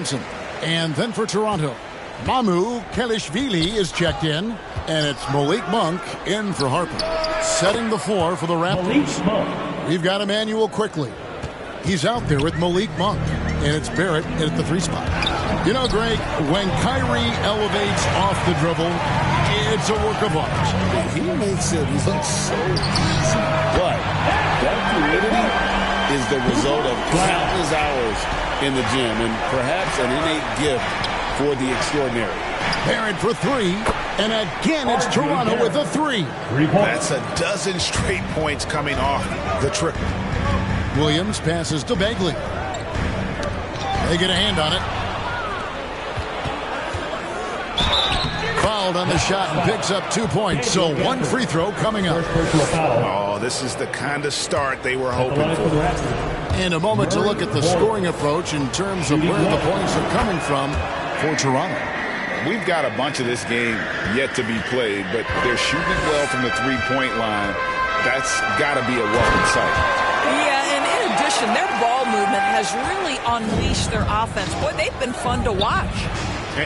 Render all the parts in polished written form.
Johnson. And then for Toronto, Mamu Kelishvili is checked in, and it's Malik Monk in for Harper. Setting the floor for the Raptors. We've got Emmanuel quickly. He's out there with Malik Monk, and it's Barrett at the 3 spot. You know, Greg, when Kyrie elevates off the dribble, it's a work of art. He makes it look so easy. But that fluidity is the result of countless hours in the gym and perhaps an innate gift for the extraordinary. Barrett for 3, and again it's Toronto with a 3. That's a dozen straight points coming off the triple. Williams passes to Bagley. They get a hand on it. Fouled on the shot and picks up 2 points. So 1 free throw coming up. Oh, this is the kind of start they were hoping for. In a moment to look at the scoring approach in terms of where the points are coming from for Toronto. We've got a bunch of this game yet to be played, but they're shooting it well from the three-point line. That's got to be a welcome sight. Yeah, and in addition, their ball movement has really unleashed their offense. Boy, they've been fun to watch.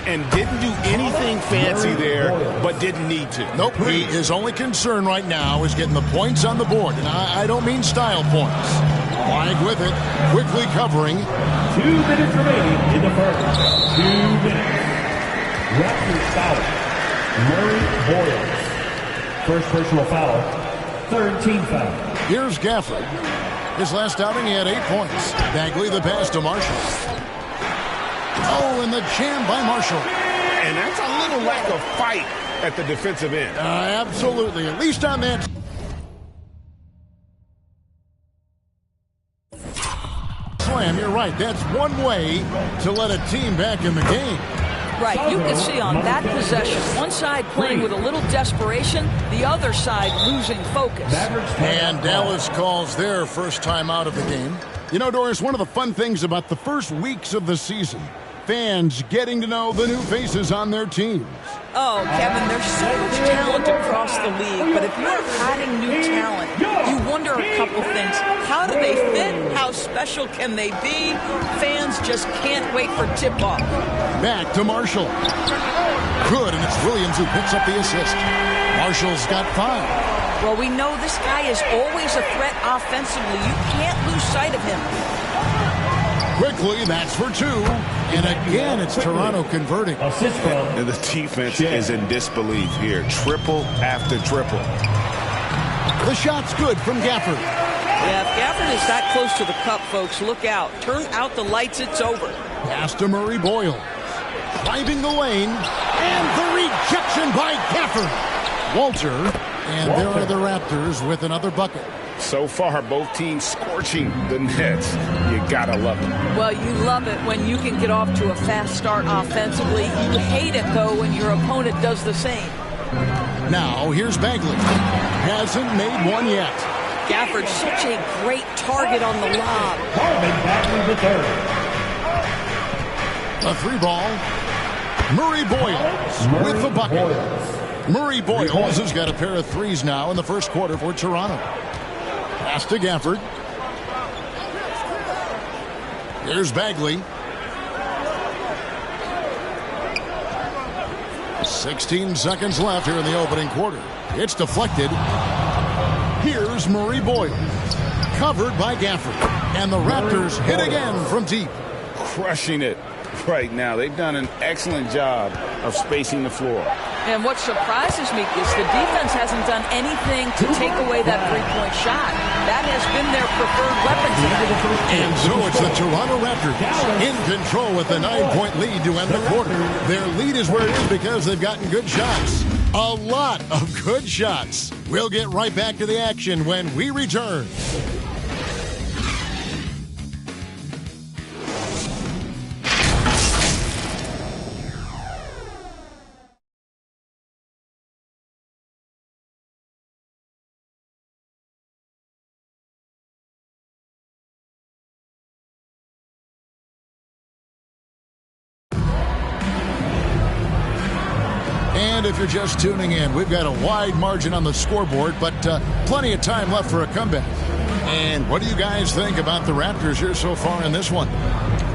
And didn't do anything fancy there, but didn't need to. Nope, his only concern right now is getting the points on the board. And I don't mean style points. Mike with it, quickly covering. 2 minutes remaining in the first. 2 minutes. Raptors foul. Murray Boyles. First personal foul. Third team foul. Here's Gafford. His last outing, he had 8 points. Bagley the pass to Marshall. Oh, and the jam by Marshall. And that's a little lack of fight at the defensive end. Absolutely, at least on that. Slam, you're right. That's one way to let a team back in the game. Right, you can see on that possession, one side playing with a little desperation, the other side losing focus. And Dallas calls their first time out of the game. You know, Doris, one of the fun things about the first weeks of the season, fans getting to know the new faces on their teams. Oh, Kevin, there's so much talent across the league, but if you're adding new talent, you wonder a couple things. How do they fit? How special can they be? Fans just can't wait for tip-off. Back to Marshall. Good, and it's Williams who picks up the assist. Marshall's got 5. Well, we know this guy is always a threat offensively. You can't lose sight of him. Quickly, that's for 2. And again, it's Toronto converting. And the defense is in disbelief here. Triple after triple. The shot's good from Gafford. Yeah, if Gafford is that close to the cup, folks, look out. Turn out the lights, it's over. Pass to Murray Boyles. Driving the lane. And the rejection by Gafford. Walter. And there are the Raptors with another bucket. So far, both teams scorching the Nets. You gotta love it. Well, you love it when you can get off to a fast start offensively. You hate it, though, when your opponent does the same. Now, here's Bagley. Hasn't made one yet. Gafford, such a great target on the lob. Bagley the third. A 3-ball. Murray Boyles with the bucket. Murray Boyles has got a pair of 3s now in the first quarter for Toronto. Pass to Gafford. Here's Bagley. 16 seconds left here in the opening quarter. It's deflected. Here's Murray Boyles. Covered by Gafford. And the Raptors hit again from deep. Crushing it right now. They've done an excellent job of spacing the floor. And what surprises me is the defense hasn't done anything to take away that three-point shot. That has been their preferred weapon tonight. And so it's the Toronto Raptors in control with a 9-point lead to end the quarter. Their lead is where it is because they've gotten good shots. A lot of good shots. We'll get right back to the action when we return. And if you're just tuning in, we've got a wide margin on the scoreboard, but plenty of time left for a comeback. And what do you guys think about the Raptors here so far in this one?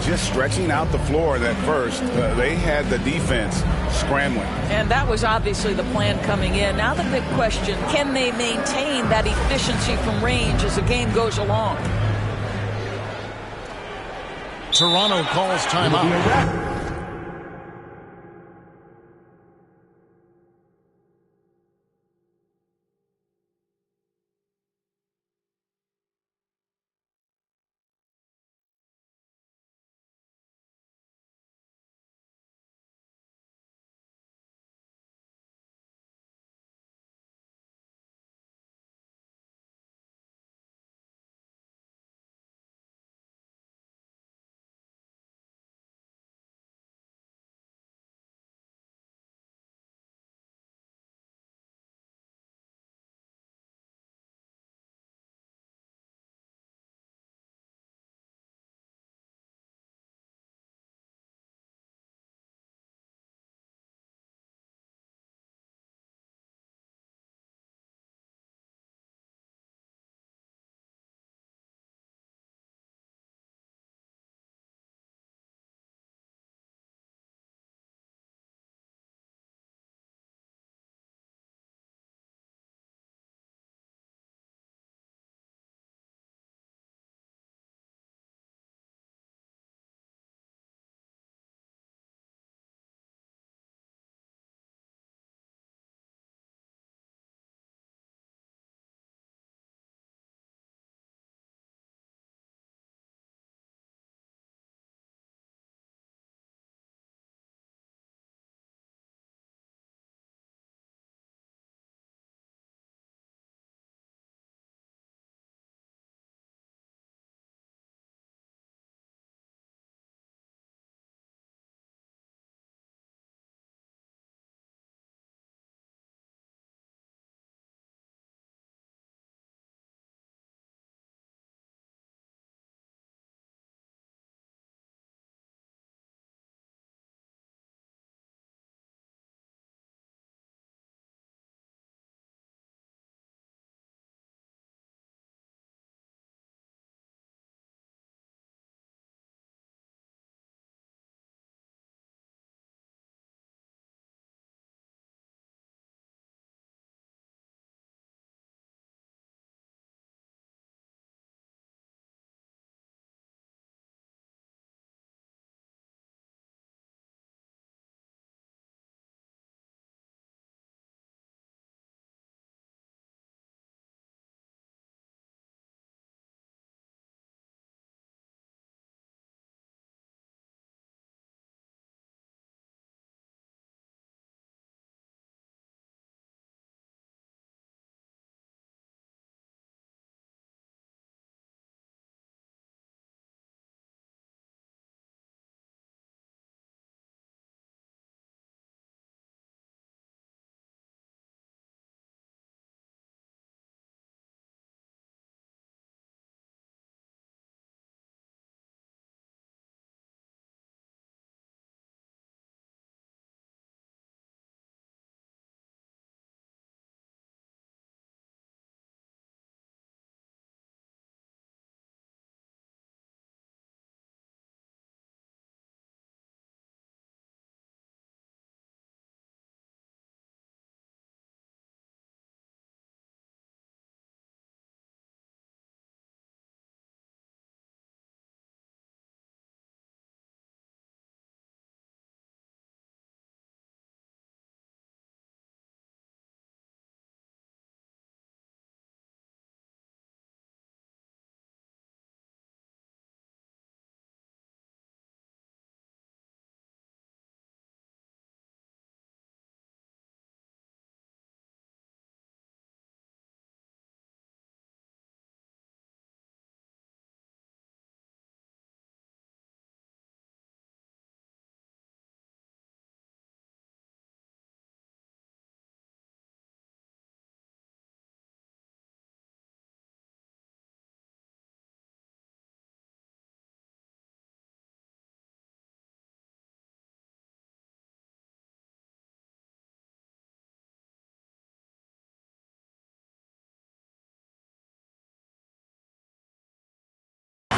just stretching out the floor at first. They had the defense scrambling. And that was obviously the plan coming in. Now the big question, can they maintain that efficiency from range as the game goes along? Toronto calls timeout.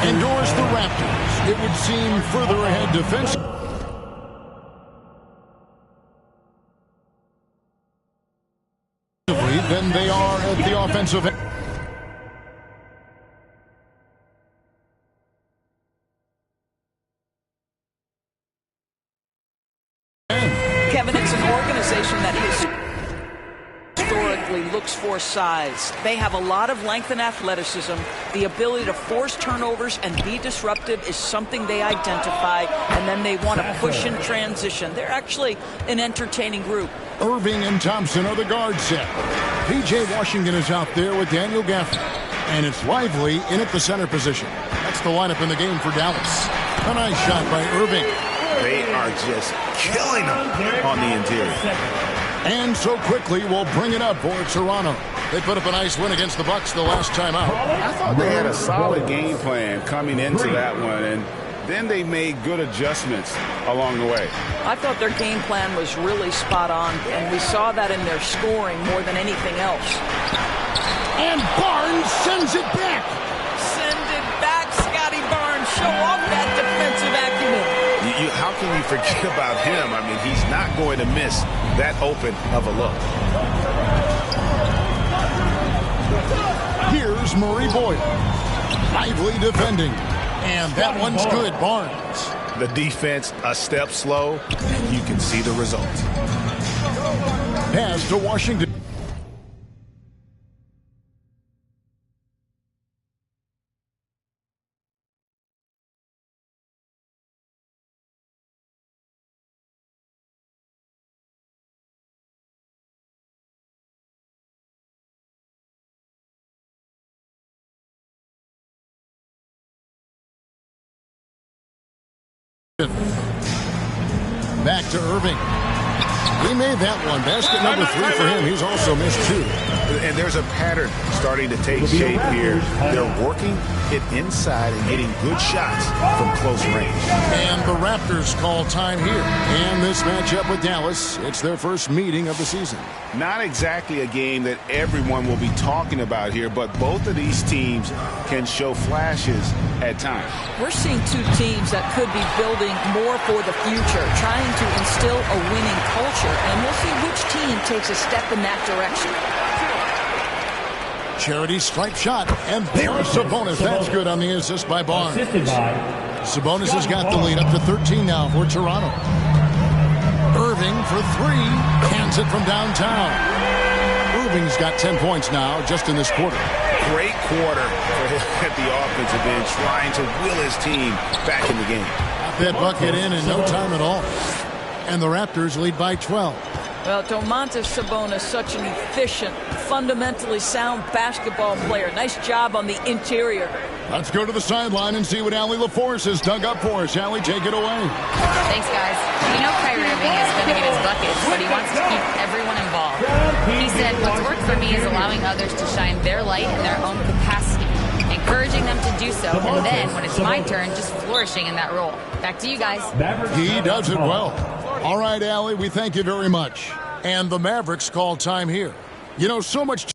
Endorse the Raptors. it would seem further ahead defensively than they are at the offensive end. Kevin, it's an organization that historically looks for size. They have a lot of length and athleticism. The ability to force turnovers and be disruptive is something they identify, and then they want to push in transition. They're actually an entertaining group. Irving and Thompson are the guard set. P.J. Washington is out there with Daniel Gaffney. And it's Lively in at the center position. That's the lineup in the game for Dallas. A nice shot by Irving. They are just killing them on the interior. And so quickly we'll bring it up for Toronto. They put up a nice win against the Bucks the last time out. I thought they had a solid game plan coming into that one, and then they made good adjustments along the way. I thought their game plan was really spot on, and we saw that in their scoring more than anything else. And Barnes sends it back. Send it back, Scotty Barnes. Show off that defensive acumen. How can you forget about him? I mean, he's not going to miss that open of a look. Here's Murray Boyle. Lively defending. And that one's good, Barnes. The defense a step slow, and you can see the result. Pass to Washington. Back to Irving. He made that one. Basket number 3 for him. He's also missed 2. And there's a pattern starting to take shape here. They're working it inside and getting good shots from close range. And the Raptors call time here. And this matchup with Dallas, it's their first meeting of the season. Not exactly a game that everyone will be talking about here, but both of these teams can show flashes at times. We're seeing two teams that could be building more for the future, trying to instill a winning culture, and we'll see which team takes a step in that direction. Charity stripe shot, and there's Sabonis. That's good on the assist by Barnes. Sabonis has got the lead up to 13 now for Toronto. Irving for 3, cans it from downtown. Irving's got 10 points now just in this quarter. Great quarter for him at the offensive end, trying to will his team back in the game. Got that bucket in no time at all. And the Raptors lead by 12. Well, Domantas Sabonis, such an efficient, fundamentally sound basketball player. Nice job on the interior. Let's go to the sideline and see what Allie LaForce has dug up for us. Allie, take it away. Thanks, guys. You know Kyrie Irving is going to get his buckets, but he wants to keep everyone involved. He said, what's worked for me is allowing others to shine their light in their own capacity, encouraging them to do so, and then, when it's my turn, just flourishing in that role. Back to you guys. He does it well. All right, Allie, we thank you very much. And the Mavericks call time here. You know, so much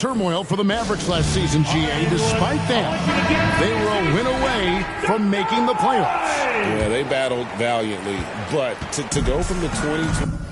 turmoil for the Mavericks last season, GA. Despite that, they were a win away from making the playoffs. Yeah, they battled valiantly. But to go from the 2020...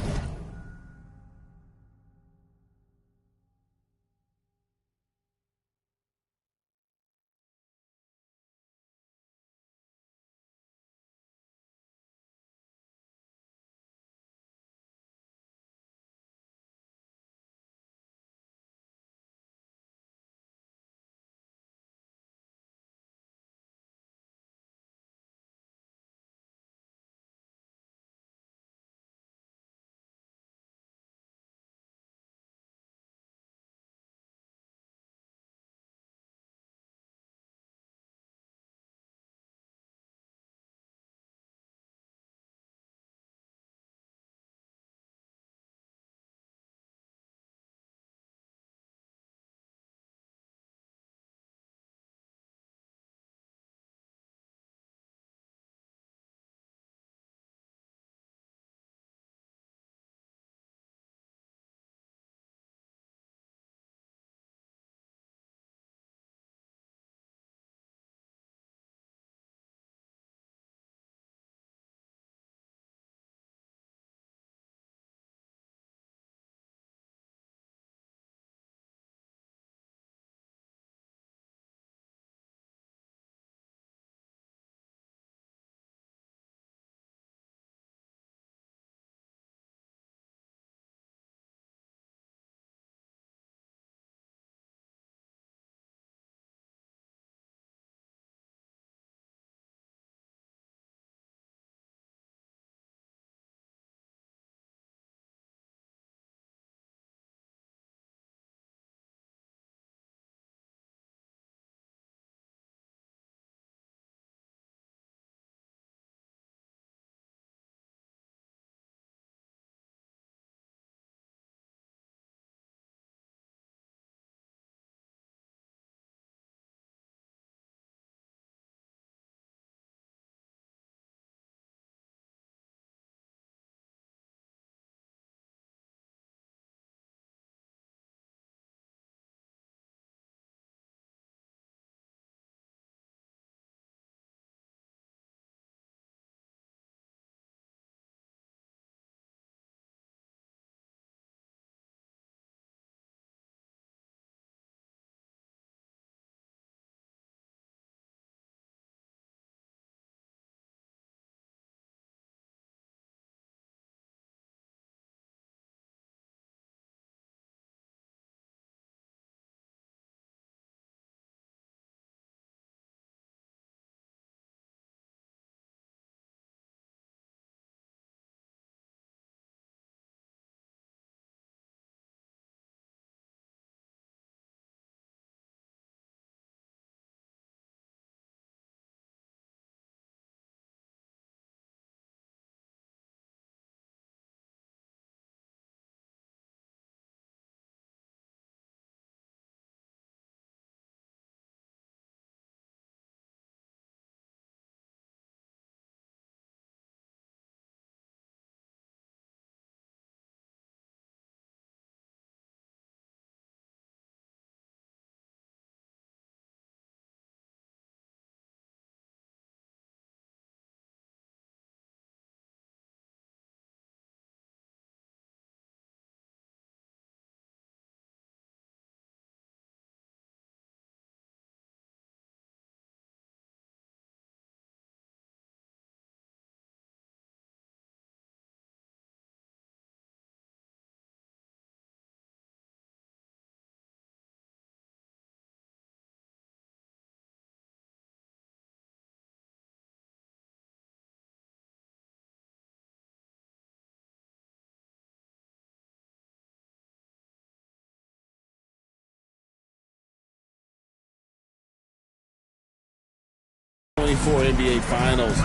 NBA Finals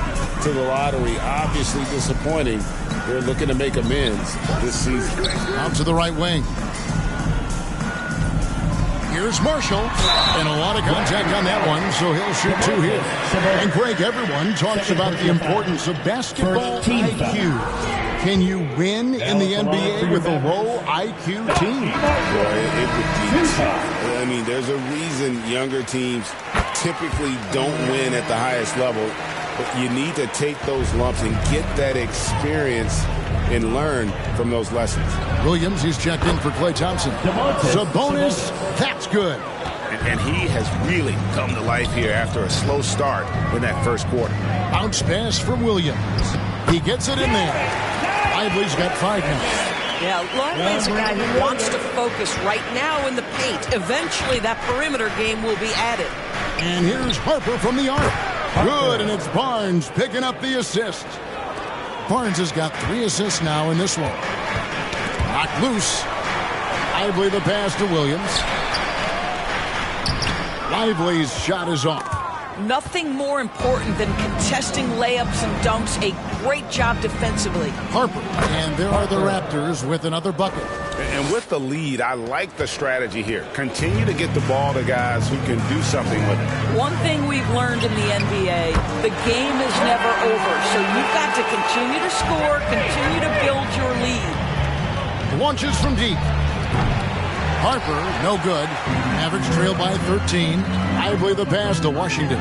to the lottery. Obviously disappointing. They're looking to make amends this season. Out to the right wing. Here's Marshall. And a lot of contact on that one, so he'll shoot two here. And Greg, everyone talks about the importance of basketball IQ. Can you win in the NBA with a low IQ team? Boy, it would be tough. I mean, there's a reason younger teams typically don't win at the highest level. But you need to take those lumps and get that experience and learn from those lessons. Williams, he's checked in for Klay Thompson. Sabonis, that's good. And he has really come to life here after a slow start in that first quarter. Bounce pass from Williams. He gets it in there. Lively's got 5 now. Yeah, Lively's a guy who wants to focus right now in the paint. Eventually, that perimeter game will be added. And here's Harper from the arc. Good, and it's Barnes picking up the assist. Barnes has got 3 assists now in this one. Knocked loose. Lively the pass to Williams. Lively's shot is off. Nothing more important than contesting layups and dunks. A great job defensively. Harper, and there are the Raptors with another bucket. And with the lead, I like the strategy here. Continue to get the ball to guys who can do something with it. One thing we've learned in the NBA, the game is never over. So you've got to continue to score, continue to build your lead. Launches from deep. Harper, no good. Mavericks trail by 13. Lively the pass to Washington.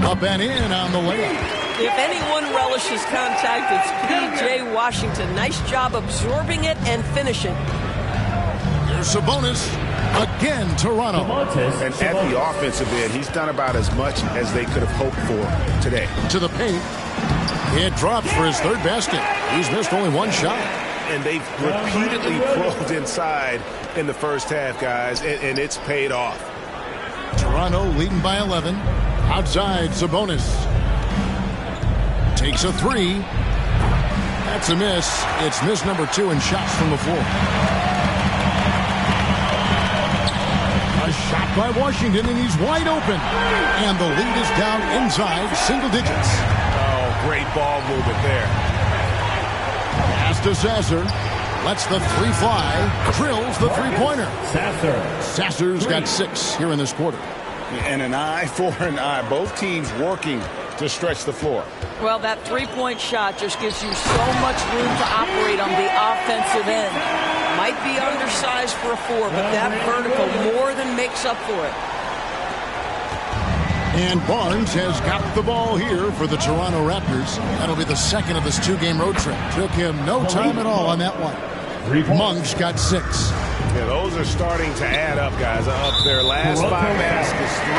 Up and in on the layup. If anyone relishes contact, it's P.J. Washington. Nice job absorbing it and finishing. Here's Sabonis. Again, Toronto. And at the offensive end, he's done about as much as they could have hoped for today. To the paint. It drops for his 3rd basket. He's missed only 1 shot. And they've repeatedly pulled inside in the first half, guys, and it's paid off. Toronto leading by 11. Outside, Sabonis. Takes a 3. That's a miss. It's miss number 2 in shots from the floor. A shot by Washington, and he's wide open. And the lead is down inside single digits. Oh, great ball movement there. Pass to Sasser. Lets the 3 fly. Drills the 3-pointer. Sasser's got 6 here in this quarter. And an eye for an eye. Both teams working to stretch the floor. Well, that 3-point shot just gives you so much room to operate on the offensive end. Might be undersized for a 4, but that vertical more than makes up for it. And Barnes has got the ball here for the Toronto Raptors. That'll be the 2nd of this 2-game road trip. Took him no time at all on that one. Monk's got 6. Yeah, those are starting to add up, guys. Up their last 5 baskets, 3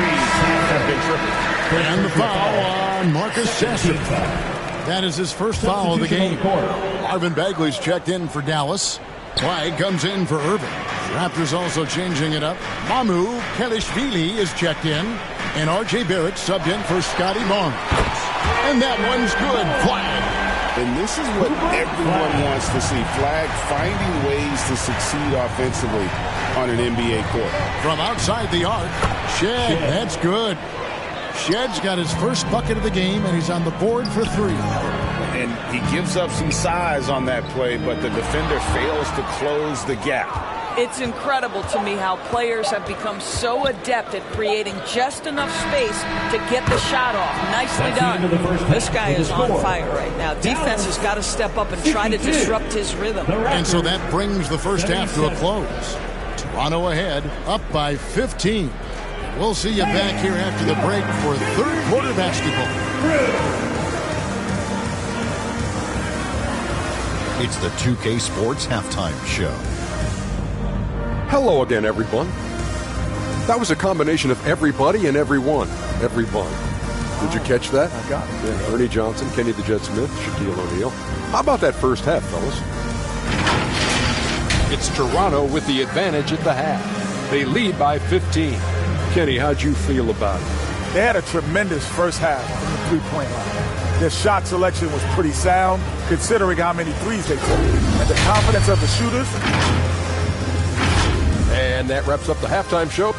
have been triple. And the foul on Marcus Sasser. That is his first foul of the game. Marvin Bagley's checked in for Dallas. Clyde comes in for Irving. Raptors also changing it up. Mamu Kelishvili is checked in. And R.J. Barrett subbed in for Scotty Barnes. And that one's good. Flag. And this is what everyone wants to see. Flag finding ways to succeed offensively on an NBA court. From outside the arc, Shed, that's good. Shed's got his first bucket of the game, and he's on the board for 3. And he gives up some size on that play, but the defender fails to close the gap. It's incredible to me how players have become so adept at creating just enough space to get the shot off. Nicely done. This guy is on fire right now. Defense has got to step up and try to disrupt his rhythm. And so that brings the first half to a close. Toronto ahead, up by 15. We'll see you back here after the break for 3rd quarter basketball. It's the 2K Sports Halftime Show. Hello again, everyone. That was a combination of everybody and everyone. Everyone. Did you catch that? I got it. Yeah, Ernie Johnson, Kenny the Jet Smith, Shaquille O'Neal. How about that first half, fellas? It's Toronto with the advantage at the half. They lead by 15. Kenny, how'd you feel about it? They had a tremendous first half from the three-point line. Their shot selection was pretty sound, considering how many threes they took. And the confidence of the shooters. And that wraps up the halftime show.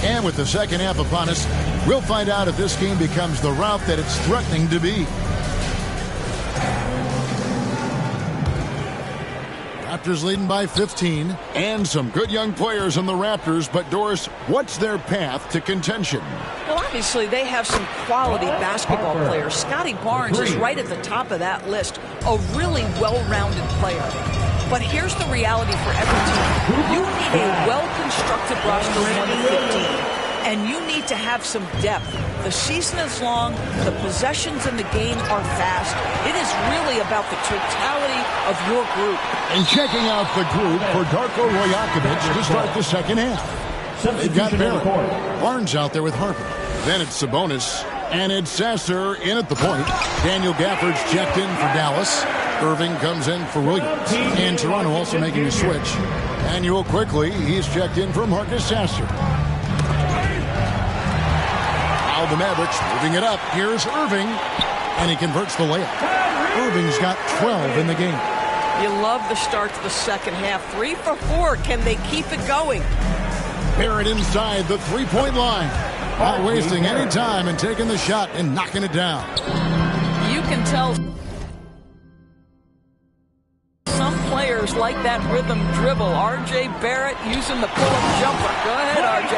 And with the second half upon us, we'll find out if this game becomes the rout that it's threatening to be. Raptors leading by 15, and some good young players in the Raptors. But, Doris, what's their path to contention? Well, obviously, they have some quality basketball players. Scotty Barnes is right at the top of that list, a really well-rounded player. But here's the reality for every team. You need a well-constructed roster of 1 to 15. And you need to have some depth. The season is long. The possessions in the game are fast. It is really about the totality of your group. And checking out the group for Darko Rajakovic to start the second half. They've got Barrett. Barnes out there with Harper. Then it's Sabonis. And it's Sasser in at the point. Daniel Gafford's checked in for Dallas. Irving comes in for Williams. And Toronto also making a switch. Manuel quickly. He's checked in for Marcus Sasser. Now the Mavericks moving it up. Here's Irving. And he converts the layup. Irving's got 12 in the game. You love the start to the second half. 3 for 4. Can they keep it going? Barrett inside the three-point line. Not wasting any time and taking the shot and knocking it down. You can tell some players like that rhythm dribble. R.J. Barrett using the pull-up jumper. Go ahead, R.J.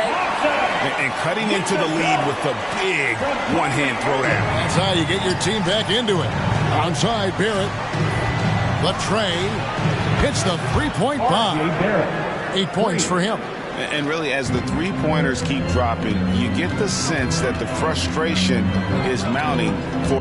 And cutting into the lead with the big one-hand throwdown. That's how you get your team back into it. Onside, Barrett. Latrey hits the three-point bomb. 8 points for him. And really, as the three-pointers keep dropping, you get the sense that the frustration is mounting for